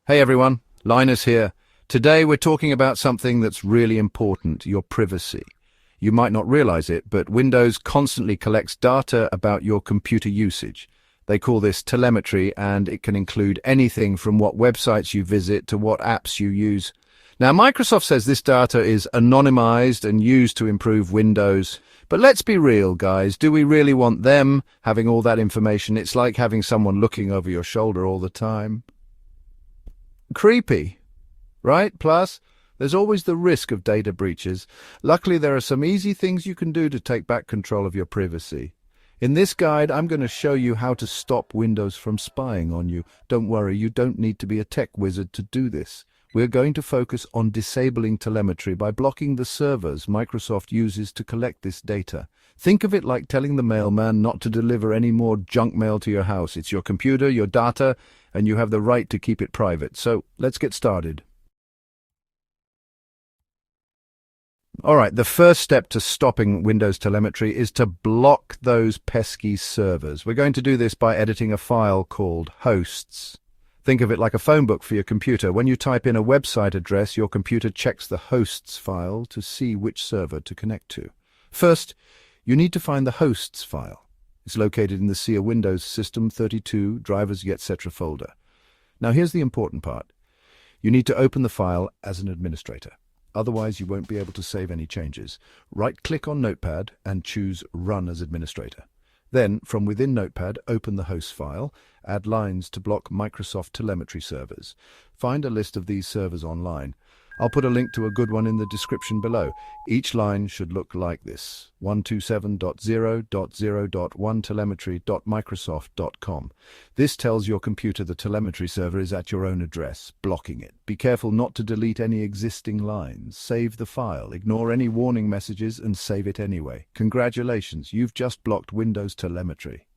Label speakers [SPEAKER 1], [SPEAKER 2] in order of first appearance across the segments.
[SPEAKER 1] Hey everyone, Linus here. Today we're talking about something that's really important, your privacy. You might not realize it, but Windows constantly collects data about your computer usage. They call this telemetry, and it can include anything from what websites you visit to what apps you use. Now, Microsoft says this data is anonymized and used to improve Windows. But let's be real, guys. Do we really want them having all that information? It's like having someone looking over your shoulder all the time. Creepy, right? Plus, there's always the risk of data breaches. Luckily, there are some easy things you can do to take back control of your privacy. In this guide, I'm going to show you how to stop Windows from spying on you. Don't worry, you don't need to be a tech wizard to do this. We're going to focus on disabling telemetry by blocking the servers Microsoft uses to collect this data. Think of it like telling the mailman not to deliver any more junk mail to your house. It's your computer, your data, and you have the right to keep it private. So let's get started. All right, the first step to stopping Windows telemetry is to block those pesky servers. We're going to do this by editing a file called hosts. Think of it like a phone book for your computer. When you type in a website address, your computer checks the hosts file to see which server to connect to. First, you need to find the hosts file. It's located in the C of Windows System 32 Drivers etc. folder. Now here's the important part. You need to open the file as an administrator. Otherwise, you won't be able to save any changes. Right-click on Notepad and choose Run as Administrator. Then, from within Notepad, open the host file, add lines to block Microsoft telemetry servers. Find a list of these servers online. I'll put a link to a good one in the description below. Each line should look like this: 127.0.0.1telemetry.microsoft.com. This tells your computer the telemetry server is at your own address, blocking it. Be careful not to delete any existing lines. Save the file, ignore any warning messages, and save it anyway. Congratulations, you've just blocked Windows telemetry.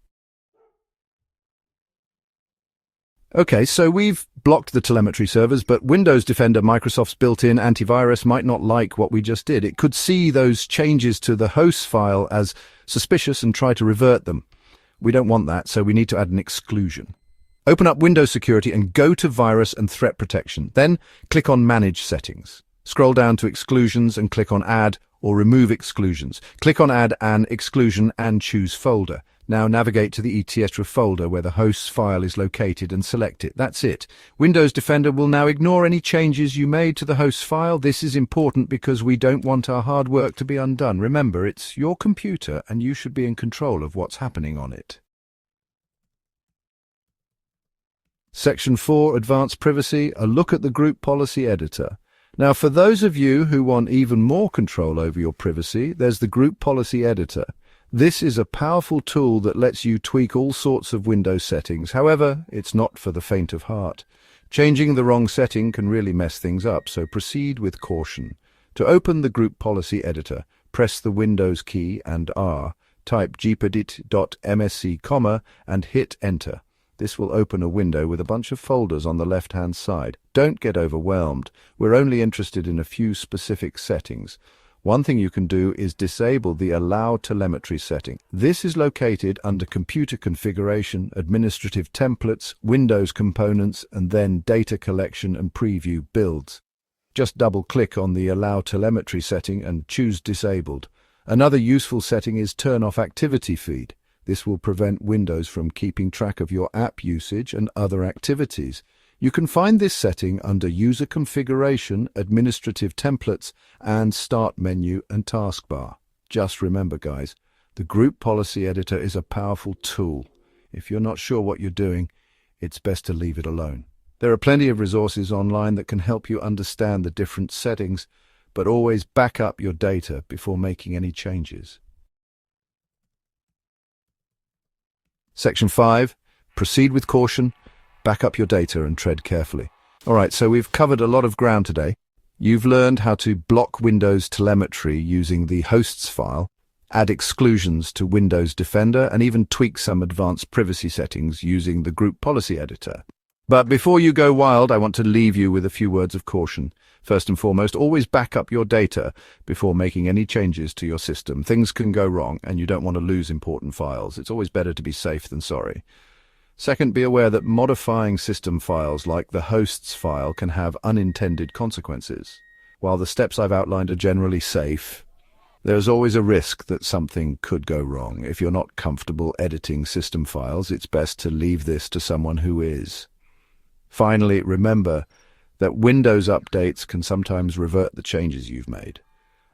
[SPEAKER 1] Okay, so we've blocked the telemetry servers, but Windows Defender, Microsoft's built-in antivirus, might not like what we just did. It could see those changes to the host file as suspicious and try to revert them. We don't want that, so we need to add an exclusion. Open up Windows Security and go to Virus and Threat Protection. Then click on Manage Settings. Scroll down to Exclusions and click on Add or Remove Exclusions. Click on Add an Exclusion and choose Folder. Now navigate to the etc folder where the host's file is located and select it. That's it. Windows Defender will now ignore any changes you made to the host file. This is important because we don't want our hard work to be undone. Remember, it's your computer and you should be in control of what's happening on it. Section 4, Advanced Privacy, a look at the Group Policy Editor. Now, for those of you who want even more control over your privacy, there's the Group Policy Editor. This is a powerful tool that lets you tweak all sorts of Windows settings. However, it's not for the faint of heart. Changing the wrong setting can really mess things up, so proceed with caution. To open the Group Policy Editor, press the Windows key and R, type gpedit.msc, and hit Enter. This will open a window with a bunch of folders on the left-hand side. Don't get overwhelmed. We're only interested in a few specific settings. One thing you can do is disable the Allow Telemetry setting. This is located under Computer Configuration, Administrative Templates, Windows Components, and then Data Collection and Preview Builds. Just double-click on the Allow Telemetry setting and choose Disabled. Another useful setting is Turn Off Activity Feed. This will prevent Windows from keeping track of your app usage and other activities. You can find this setting under User Configuration, Administrative Templates, and Start Menu and Taskbar. Just remember, guys, the Group Policy Editor is a powerful tool. If you're not sure what you're doing, it's best to leave it alone. There are plenty of resources online that can help you understand the different settings, but always back up your data before making any changes. Section 5. Proceed with caution. Back up your data and tread carefully. All right, so we've covered a lot of ground today. You've learned how to block Windows telemetry using the hosts file, add exclusions to Windows Defender, and even tweak some advanced privacy settings using the Group Policy Editor. But before you go wild, I want to leave you with a few words of caution. First and foremost, always back up your data before making any changes to your system. Things can go wrong, and you don't want to lose important files. It's always better to be safe than sorry. Second, be aware that modifying system files like the hosts file can have unintended consequences. While the steps I've outlined are generally safe, there's always a risk that something could go wrong. If you're not comfortable editing system files, it's best to leave this to someone who is. Finally, remember that Windows updates can sometimes revert the changes you've made.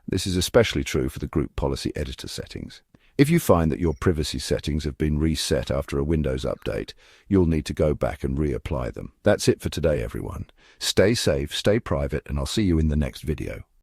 [SPEAKER 1] This is especially true for the Group Policy Editor settings. If you find that your privacy settings have been reset after a Windows update, you'll need to go back and reapply them. That's it for today, everyone. Stay safe, stay private, and I'll see you in the next video.